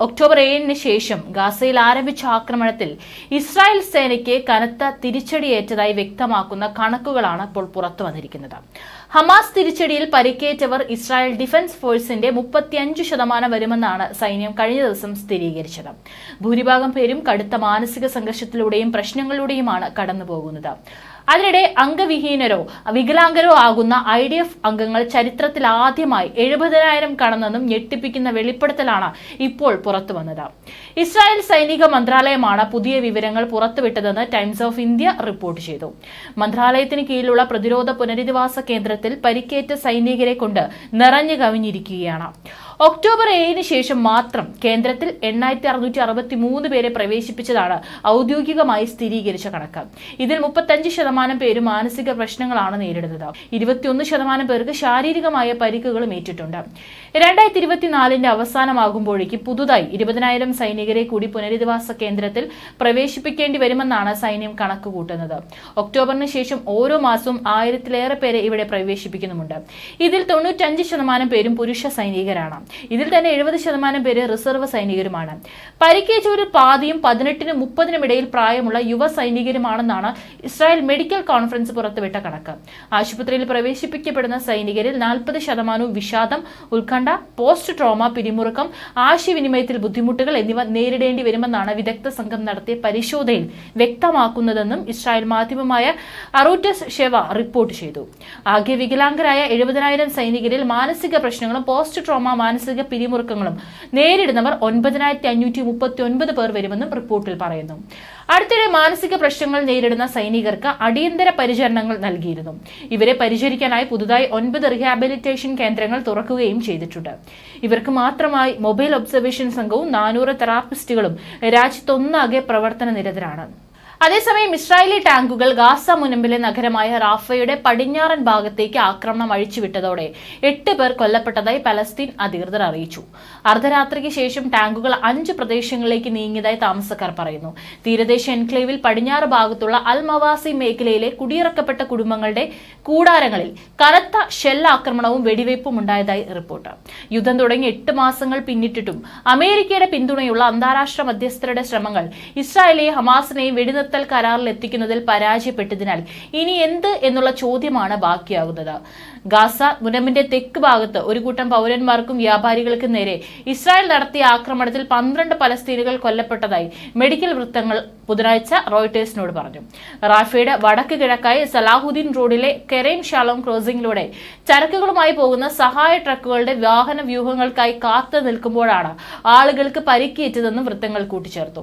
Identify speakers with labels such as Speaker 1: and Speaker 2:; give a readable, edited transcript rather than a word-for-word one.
Speaker 1: October 7-ന് ശേഷം ഗാസയിൽ ആരംഭിച്ച ആക്രമണത്തിൽ ഇസ്രായേൽ സേനയ്ക്ക് കനത്ത തിരിച്ചടിയേറ്റതായി വ്യക്തമാക്കുന്ന കണക്കുകളാണ് ഇപ്പോൾ പുറത്തുവന്നിരിക്കുന്നത്. ഹമാസ് തിരിച്ചടിയിൽ പരിക്കേറ്റവർ ഇസ്രായേൽ ഡിഫൻസ് ഫോഴ്സിന്റെ 35% വരുമെന്നാണ് സൈന്യം കഴിഞ്ഞ ദിവസം സ്ഥിരീകരിച്ചത്. ഭൂരിഭാഗം പേരും കടുത്ത മാനസിക സംഘർഷത്തിലൂടെയും പ്രശ്നങ്ങളിലൂടെയുമാണ് കടന്നുപോകുന്നത്. അതിനിടെ അംഗവിഹീനരോ വികലാംഗരോ ആകുന്ന IDF അംഗങ്ങൾ ചരിത്രത്തിൽ ആദ്യമായി 70,000 കടന്നെന്നും ഞെട്ടിപ്പിക്കുന്ന വെളിപ്പെടുത്തലാണ് ഇപ്പോൾ പുറത്തുവന്നത്. ഇസ്രായേൽ സൈനിക മന്ത്രാലയമാണ് പുതിയ വിവരങ്ങൾ പുറത്തുവിട്ടതെന്ന് ടൈംസ് ഓഫ് ഇന്ത്യ റിപ്പോർട്ട് ചെയ്തു. മന്ത്രാലയത്തിന് കീഴിലുള്ള പ്രതിരോധ പുനരധിവാസ കേന്ദ്രത്തിൽ പരിക്കേറ്റ സൈനികരെ കൊണ്ട് നിറഞ്ഞു കവിഞ്ഞിരിക്കുകയാണ്. ഒക്ടോബർ 7-ന് ശേഷം മാത്രം കേന്ദ്രത്തിൽ 8,663 പേരെ പ്രവേശിപ്പിച്ചതാണ് ഔദ്യോഗികമായി സ്ഥിരീകരിച്ച കണക്ക്. ഇതിൽ 35% പേരും മാനസിക പ്രശ്നങ്ങളാണ് നേരിടുന്നത്. 21% പേർക്ക് ശാരീരികമായ പരിക്കുകളും ഏറ്റിട്ടുണ്ട്. 2024-ന്റെ അവസാനമാകുമ്പോഴേക്ക് പുതുതായി 20,000 സൈനികരെ കൂടി പുനരധിവാസ കേന്ദ്രത്തിൽ പ്രവേശിപ്പിക്കേണ്ടി വരുമെന്നാണ് സൈന്യം കണക്കുകൂട്ടുന്നത്. ഒക്ടോബറിന് ശേഷം ഓരോ മാസവും 1000-ലേറെ പേരെ ഇവിടെ പ്രവേശിപ്പിക്കുന്നുമുണ്ട്. ഇതിൽ 95% പേരും പുരുഷ സൈനികരാണ്. ഇതിൽ തന്നെ 70% പേര് റിസർവ് സൈനികരുമാണ്. പരിക്കേറ്റവരിൽ പാതിയും 18-നും 30-നും ഇടയിൽ പ്രായമുള്ള യുവ സൈനികരുമാണെന്നാണ് ഇസ്രായേൽ മെഡിക്കൽ കോൺഫറൻസ് പുറത്തുവിട്ട കണക്ക്. ആശുപത്രിയിൽ പ്രവേശിപ്പിക്കപ്പെടുന്ന സൈനികരിൽ 40% വിഷാദം, ഉത്കണ്ഠ, പോസ്റ്റ് ട്രോമ, പിരിമുറുക്കം, ആശയവിനിമയത്തിൽ ബുദ്ധിമുട്ടുകൾ എന്നിവ നേരിടേണ്ടി വരുമെന്നാണ് വിദഗ്ധ സംഘം നടത്തിയ പരിശോധനയിൽ വ്യക്തമാക്കുന്നതെന്നും ഇസ്രായേൽ മാധ്യമമായ അറൂറ്റസ് ഷെവ റിപ്പോർട്ട് ചെയ്തു. ആകെ വികലാംഗരായ 70,000 സൈനികരിൽ മാനസിക പ്രശ്നങ്ങളും പോസ്റ്റ് ട്രോമ മാനസിക പിരിമുറുക്കങ്ങളും നേരിടുന്നവർ 9,539 പേർ വരുമെന്നും റിപ്പോർട്ടിൽ പറയുന്നു. അടുത്തിടെ മാനസിക പ്രശ്നങ്ങൾ നേരിടുന്ന സൈനികർക്ക് അടിയന്തര പരിചരണങ്ങൾ നൽകിയിരുന്നു. ഇവരെ പരിചരിക്കാനായി പുതുതായി 9 റീഹാബിലിറ്റേഷൻ കേന്ദ്രങ്ങൾ തുറക്കുകയും ചെയ്തിട്ടുണ്ട്. ഇവർക്ക് മാത്രമായി മൊബൈൽ ഒബ്സർവേഷൻ സംഘവും 400 തെറാപ്പിസ്റ്റുകളും രാജ്യത്തൊന്നാകെ പ്രവർത്തന നിരതരാണ്. അതേസമയം ഇസ്രായേലി ടാങ്കുകൾ ഗാസ മുനമ്പിലെ നഗരമായ റാഫയുടെ പടിഞ്ഞാറൻ ഭാഗത്തേക്ക് ആക്രമണം അഴിച്ചുവിട്ടതോടെ 8 പേർ കൊല്ലപ്പെട്ടതായി പലസ്തീൻ അധികൃതർ അറിയിച്ചു. അർദ്ധരാത്രിക്ക് ശേഷം ടാങ്കുകൾ 5 പ്രദേശങ്ങളിലേക്ക് നീങ്ങിയതായി താമസക്കാർ പറയുന്നു. തീരദേശ എൻക്ലേവിൽ പടിഞ്ഞാറ് ഭാഗത്തുള്ള അൽ മവാസി മേഖലയിലെ കുടിയിറക്കപ്പെട്ട കുടുംബങ്ങളുടെ കൂടാരങ്ങളിൽ കനത്ത ഷെല്ലാക്രമണവും വെടിവയ്പും ഉണ്ടായതായി റിപ്പോർട്ട്. യുദ്ധം തുടങ്ങി 8 മാസങ്ങൾ പിന്നിട്ടിട്ടും അമേരിക്കയുടെ പിന്തുണയുള്ള അന്താരാഷ്ട്ര മധ്യസ്ഥരുടെ ശ്രമങ്ങൾ ഇസ്രായേലിനെയും ഹമാസിനെയും വെടിനിർത്തൽ കരാറിൽ എത്തിക്കുന്നതിൽ പരാജയപ്പെട്ടതിനാൽ ഇനി എന്ത് എന്നുള്ള ചോദ്യമാണ് ബാക്കിയാകുന്നത്. ഗാസ മുനമ്പിന്റെ തെക്ക് ഭാഗത്ത് ഒരു കൂട്ടം പൗരന്മാർക്കും വ്യാപാരികൾക്കും നേരെ ഇസ്രായേൽ നടത്തിയ ആക്രമണത്തിൽ 12 പലസ്തീനുകൾ കൊല്ലപ്പെട്ടതായി മെഡിക്കൽ വൃത്തങ്ങൾ ബുധനാഴ്ച റോയിട്ടേഴ്സിനോട് പറഞ്ഞു. റാഫയുടെ വടക്ക് കിഴക്കായി സലാഹുദ്ദീൻ റോഡിലെ കെറൈം ഷാലോം ക്രോസിംഗിലൂടെ ചരക്കുകളുമായി പോകുന്ന സഹായ ട്രക്കുകളുടെ വാഹന വ്യൂഹങ്ങൾക്കായി കാത്തു നിൽക്കുമ്പോഴാണ് ആളുകൾക്ക് പരിക്കേറ്റതെന്നും വൃത്തങ്ങൾ കൂട്ടിച്ചേർത്തു.